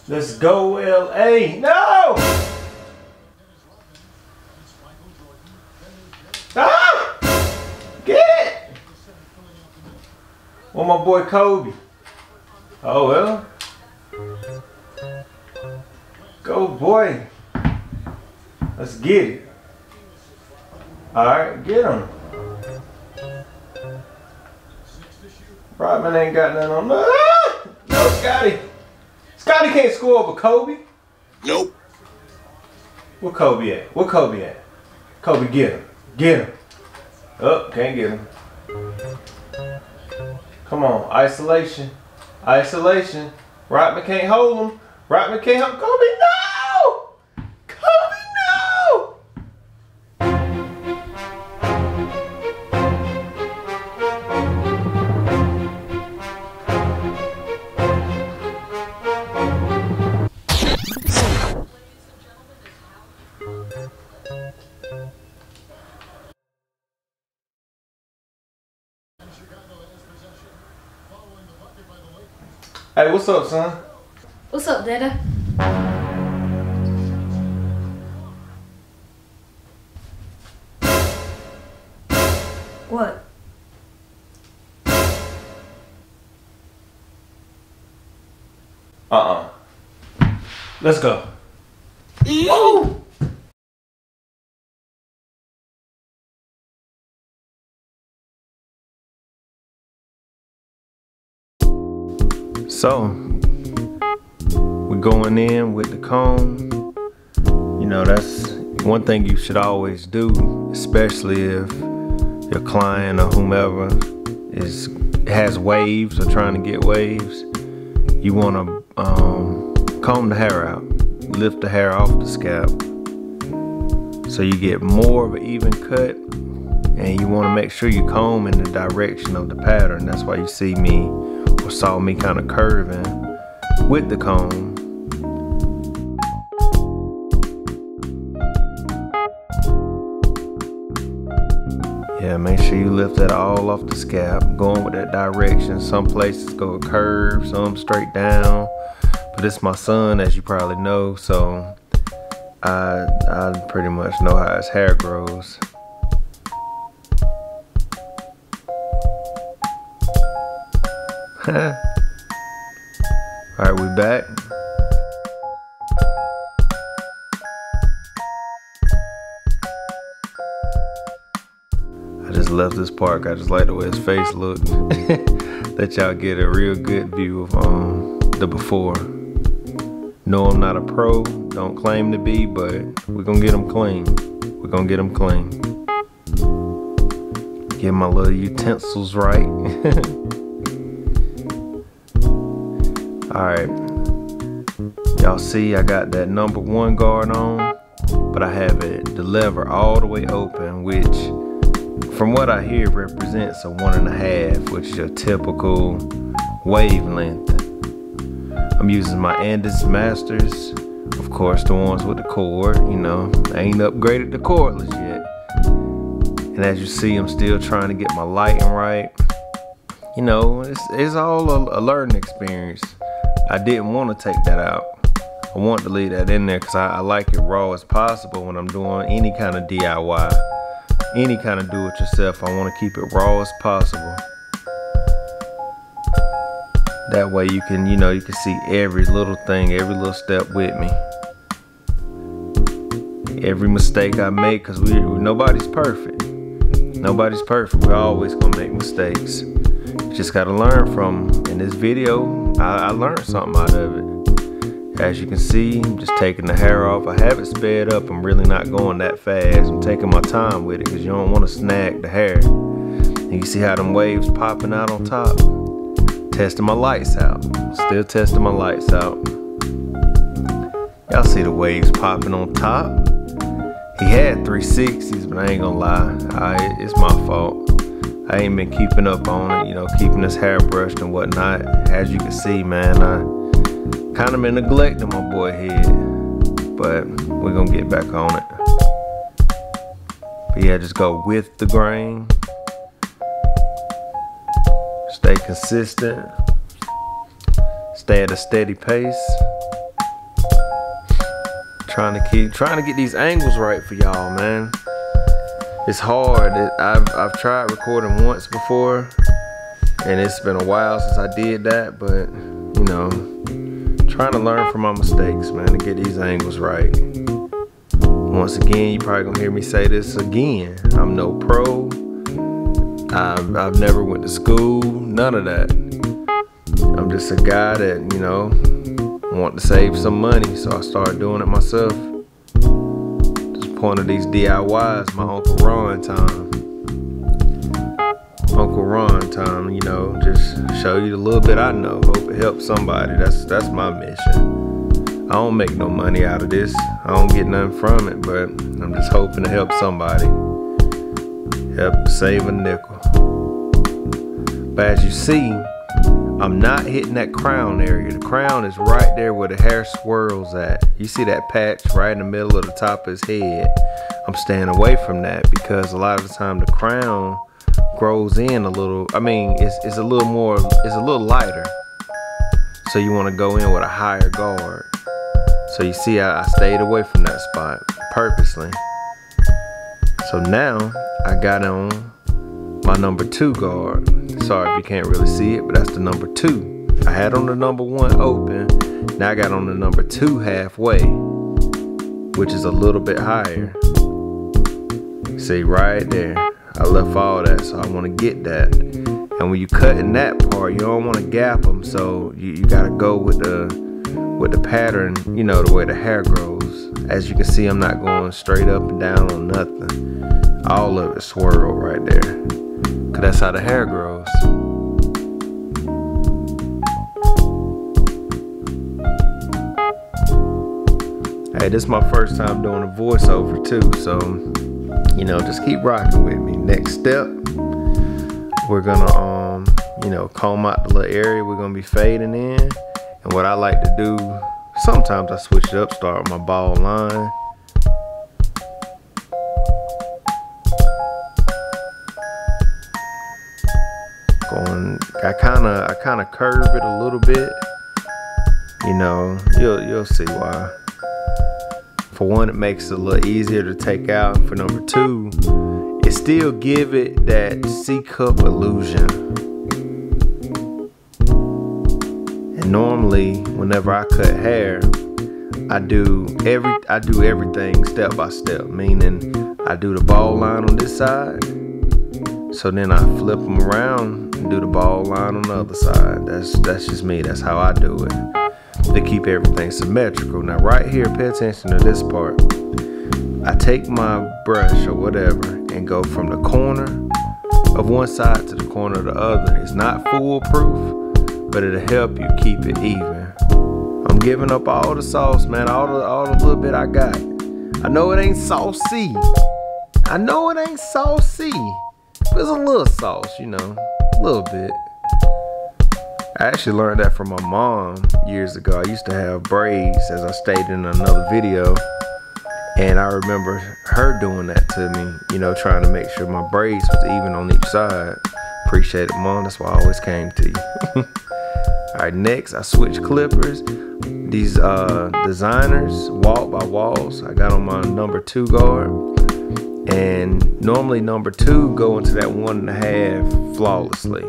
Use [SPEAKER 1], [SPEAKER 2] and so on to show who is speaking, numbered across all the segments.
[SPEAKER 1] Let's go, LA. No! Ah! Get it! Well, my boy Kobe. Oh, well. Go, boy. Let's get it. Alright, get him. Rodman ain't got nothing on. No, Scotty. Scotty can't score over Kobe.
[SPEAKER 2] Nope.
[SPEAKER 1] Where Kobe at? Where Kobe at? Kobe, get him. Get him. Oh, can't get him. Come on, isolation. Isolation. Rodman can't hold him. Rodman can't hold Kobe. No! Kobe, no! Hey, what's up, son?
[SPEAKER 3] What's up, Dada? What?
[SPEAKER 1] Let's go.
[SPEAKER 3] Oh!
[SPEAKER 1] So, we're going in with the cone. You know, that's one thing you should always do, especially if your client or whomever has waves or trying to get waves. You want to comb the hair out, lift the hair off the scalp, so you get more of an even cut, and you want to make sure you comb in the direction of the pattern. That's why you see me or saw me kind of curving with the comb. Yeah, make sure you lift that all off the scalp, going with that direction. Some places go a curve, some straight down. But it's my son, as you probably know, so I pretty much know how his hair grows. Alright, we back. I just left this part. I just like the way his face looked. Let y'all get a real good view of the before. No, I'm not a pro, don't claim to be, but we're gonna get them clean. We're gonna get them clean. Get my little utensils right. Alright, y'all see I got that number 1 guard on, but I have it the lever all the way open, which from what I hear represents a 1.5, which is your typical wavelength. I'm using my Andis Masters, of course the ones with the cord, you know, I ain't upgraded the cordless yet. And as you see, I'm still trying to get my lighting right. You know, it's all a learning experience. I didn't want to take that out. I want to leave that in there because I like it raw as possible when I'm doing any kind of DIY. Any kind of do-it-yourself, I want to keep it raw as possible. That way you can, you know, you can see every little thing, every little step with me. Every mistake I make, because nobody's perfect. Nobody's perfect. We're always gonna make mistakes. You just gotta learn from them. In this video, I learned something out of it. As you can see, I'm just taking the hair off. I have it sped up. I'm really not going that fast. I'm taking my time with it because you don't want to snag the hair. And you see how them waves popping out on top? Testing my lights out. Still testing my lights out. Y'all see the waves popping on top? He had 360s, but I ain't gonna lie. It's my fault. I ain't been keeping up on it, you know, keeping this hair brushed and whatnot. As you can see, man, I kind of been neglecting my boy head, but we're gonna get back on it. But yeah, just go with the grain. Stay consistent. Stay at a steady pace. Trying to get these angles right for y'all, man. It's hard. I've tried recording once before, and it's been a while since I did that, but you know, trying to learn from my mistakes, man, to get these angles right. Once again, you probably gonna hear me say this again. I'm no pro. I've never went to school, none of that. I'm just a guy that, you know, want to save some money, so I started doing it myself. Just point of these DIYs, my Uncle Ron time. Uncle Ron time, you know, just show you the little bit I know. Hope it helps somebody. That's my mission. I don't make no money out of this. I don't get nothing from it, but I'm just hoping to help somebody. Help save a nickel. But as you see, I'm not hitting that crown area. The crown is right there where the hair swirls at. You see that patch right in the middle of the top of his head. I'm staying away from that because a lot of the time the crown grows in a little. I mean, it's a little more, it's a little lighter. So you want to go in with a higher guard. So you see, I stayed away from that spot purposely. So now I got on my number 2 guard. Sorry if you can't really see it, but that's the number 2. I had on the number 1 open. Now I got on the number 2 halfway, which is a little bit higher. See right there, I left all that, so I want to get that. And when you cut in that part, you don't want to gap them, so you gotta go with the pattern, you know, the way the hair grows. As you can see, I'm not going straight up and down on nothing. All of it swirled right there, cause that's how the hair grows. Hey, this is my first time doing a voiceover too, so you know, just keep rocking with me. Next step, we're gonna you know, comb out the little area we're gonna be fading in. And what I like to do, sometimes I switch it up, start with my bald line. I kind of curve it a little bit. You know, you'll see why. For one, it makes it a little easier to take out. And for number 2, it still give it that C-cup illusion. And normally, whenever I cut hair, I do everything step by step. Meaning, I do the bald line on this side. So then I flip them around and do the bald line on the other side. That's just me. That's how I do it, to keep everything symmetrical. Now right here, pay attention to this part. I take my brush or whatever and go from the corner of one side to the corner of the other. It's not foolproof, but it'll help you keep it even. I'm giving up all the sauce, man, all the little bit I got. I know it ain't saucy. I know it ain't saucy. There's a little sauce, you know, a little bit. I actually learned that from my mom years ago. I used to have braids, as I stated in another video. And I remember her doing that to me, you know, trying to make sure my braids was even on each side. Appreciate it, Mom. That's why I always came to you. All right, next, I switched clippers. These designers, Walt by Walls, I got on my number 2 guard. And normally number 2 go into that 1.5 flawlessly.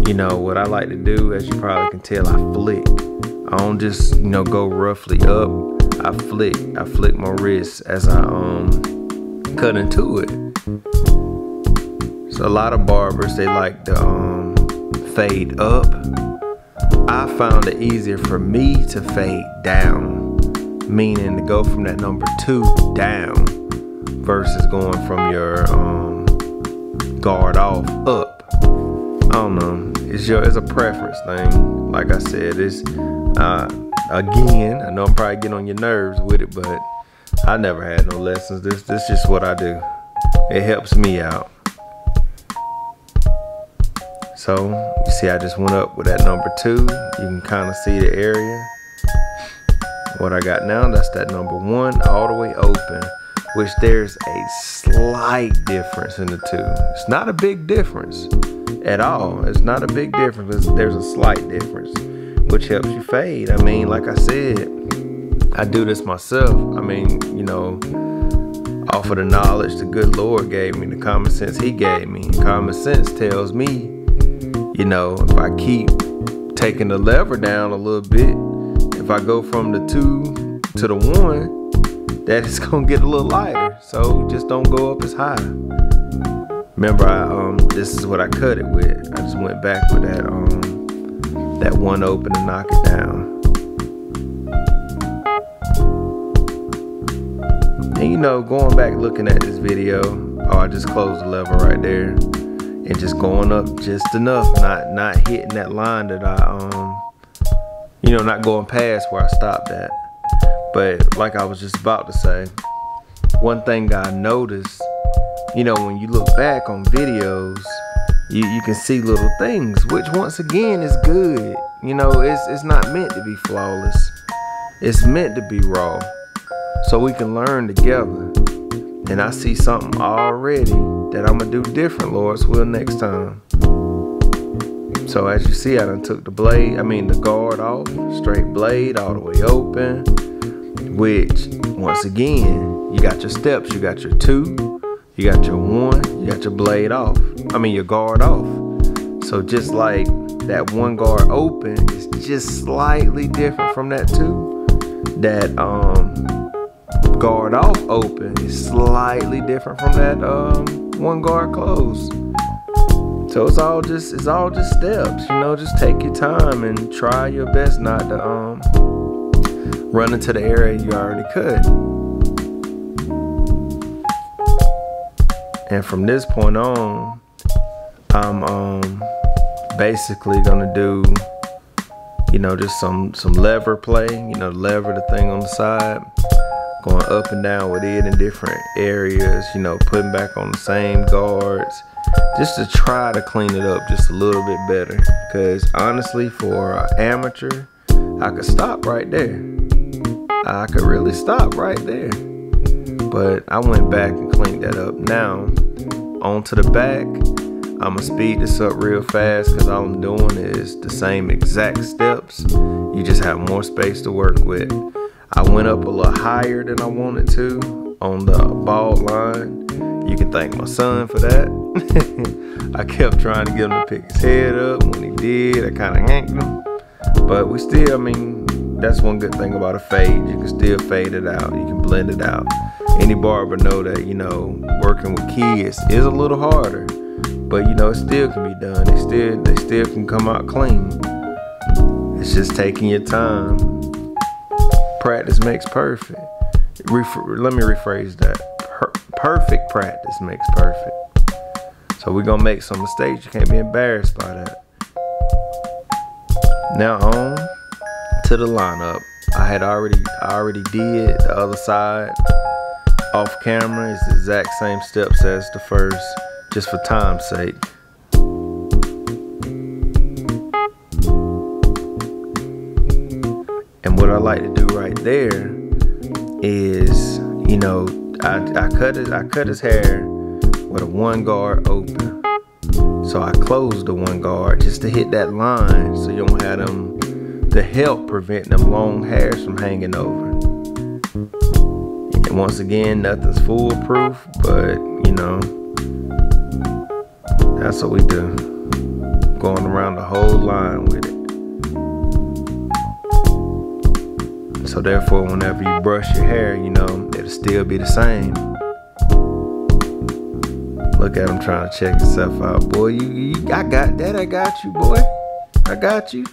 [SPEAKER 1] You know, what I like to do, as you probably can tell, I flick. I don't just, you know, go roughly up. I flick my wrist as I cut into it. So a lot of barbers, they like to fade up. I found it easier for me to fade down, meaning to go from that number 2 down versus going from your guard off up. I don't know, it's a preference thing. Like I said, it's again, I know I'm probably getting on your nerves with it, but I never had no lessons. This just what I do. It helps me out. So you see, I just went up with that number 2. You can kind of see the area. What I got now, that's that number 1 all the way open, which there's a slight difference in the 2. It's not a big difference at all. It's not a big difference. There's a slight difference, which helps you fade. I mean, like I said, I do this myself. I mean, you know, off of the knowledge the good Lord gave me, the common sense he gave me. Common sense tells me, you know, if I keep taking the lever down a little bit, if I go from the 2 to the 1, that is gonna get a little lighter. So just don't go up as high. Remember, this is what I cut it with. I just went back with that 1 open and knock it down. And you know, going back looking at this video, I just closed the lever right there, and just going up just enough, not hitting that line that you know, not going past where I stopped at. But like I was just about to say, one thing I noticed, you know, when you look back on videos, you can see little things, which once again is good. You know, it's not meant to be flawless. It's meant to be raw, so we can learn together. And I see something already that I'm gonna do different, Lord's will, next time. So as you see, I done took the guard off, straight blade all the way open, which once again, you got your steps, you got your 2, you got your 1, you got your blade off, your guard off. So just like that 1 guard open is just slightly different from that 2, that guard off open is slightly different from that 1 guard closed. So it's all just steps, you know. Just take your time and try your best not to run into the area you already cut. And from this point on, I'm basically gonna do, you know, just some lever play, you know, lever the thing on the side, going up and down with it in different areas, you know, putting back on the same guards, just to try to clean it up just a little bit better. Because honestly, for an amateur, I could stop right there. I could really stop right there. But I went back and cleaned that up. Now, onto the back, I'm gonna speed this up real fast because all I'm doing is the same exact steps. You just have more space to work with. I went up a little higher than I wanted to on the bald line. You can thank my son for that. I kept trying to get him to pick his head up. When he did, I kind of yanked him. But we still, that's one good thing about a fade. You can still fade it out. You can blend it out. Any barber know that, you know, working with kids is a little harder. But, you know, it still can be done. They still can come out clean. It's just taking your time. Practice makes perfect. Let me rephrase that. Perfect practice makes perfect. So we're gonna make some mistakes. You can't be embarrassed by that. Now on to the lineup. I already did the other side off camera. It's the exact same steps as the first, just for time's sake. And what I like to do right there is, you know, I cut his hair with a 1 guard open. So I closed the 1 guard just to hit that line, so you don't have them to help prevent them long hairs from hanging over. And once again, nothing's foolproof, but you know, that's what we do. Going around the whole line with it. So therefore, whenever you brush your hair, you know, it'll still be the same. Look at him trying to check himself out. Boy, I got that. I got you, boy. I got you.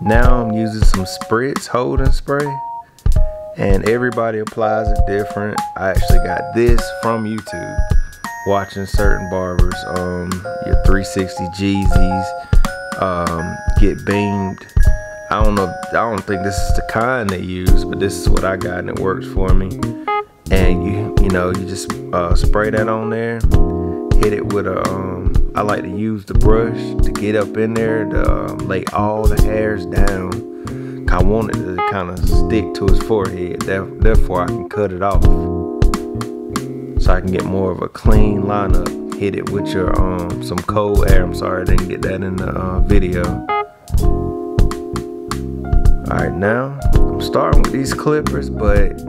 [SPEAKER 1] Now I'm using some spritz holding spray. And everybody applies it different. I actually got this from YouTube. Watching certain barbers, your 360 Jeezys, get beamed. I don't think this is the kind they use, but this is what I got and it works for me. And you know, you just spray that on there, hit it with a, I like to use the brush to get up in there to lay all the hairs down. I want it to kind of stick to his forehead, therefore I can cut it off. So I can get more of a clean lineup. Hit it with your some cold air. I'm sorry I didn't get that in the video. Alright, now I'm starting with these clippers, but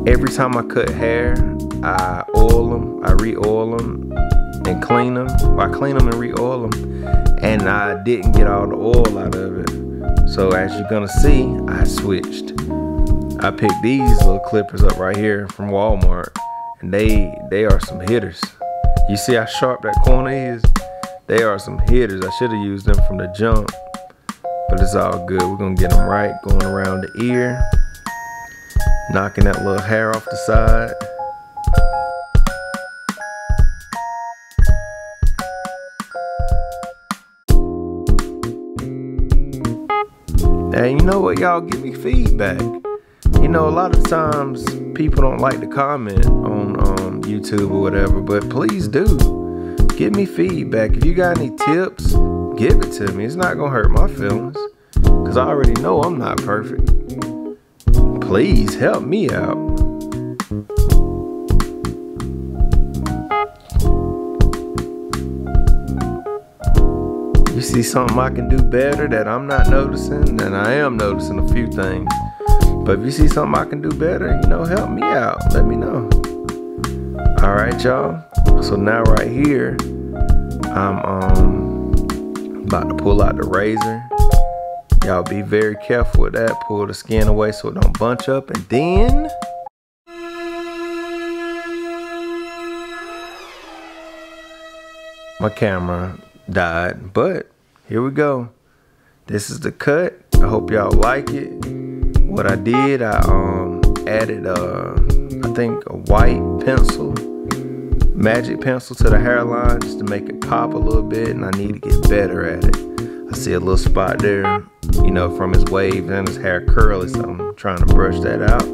[SPEAKER 1] every time I cut hair, I oil them, I re-oil them and clean them. Or I clean them and re-oil them, and I didn't get all the oil out of it. So as you're gonna see, I switched. I picked these little clippers up right here from Walmart, and they are some hitters. You see how sharp that corner is? They are some hitters. I should have used them from the jump, but it's all good. We're gonna get them right, going around the ear, knocking that little hair off the side. And you know what, y'all, give me feedback. You know, a lot of times people don't like to comment on YouTube or whatever, but please do. Give me feedback. If you got any tips, give it to me. It's not gonna hurt my feelings, because I already know I'm not perfect. Please help me out. You see something I can do better that I'm not noticing? And I am noticing a few things. But if you see something I can do better, you know, help me out. Let me know. All right, y'all. So now right here, I'm about to pull out the razor. Y'all be very careful with that. Pull the skin away so it don't bunch up. And then my camera died, but here we go. This is the cut. I hope y'all like it. What I did, I added I think a white pencil, magic pencil, to the hairline just to make it pop a little bit, and I need to get better at it. I see a little spot there, you know, from his wave and his hair curly, so I'm trying to brush that out.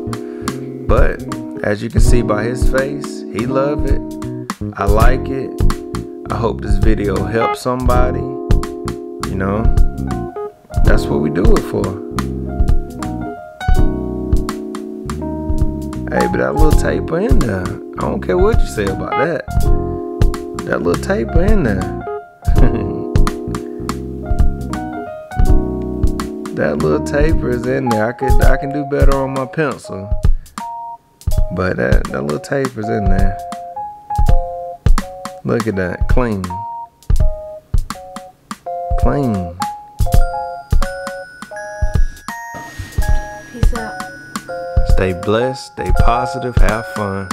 [SPEAKER 1] But as you can see by his face, he loved it. I like it. I hope this video helps somebody. You know, that's what we do it for. Hey, but that little taper in there, I don't care what you say about that. That little taper in there. That little taper is in there. I can do better on my pencil, but that little taper's in there. Look at that, clean. Clean.
[SPEAKER 3] Peace out.
[SPEAKER 1] Stay blessed, stay positive, have fun.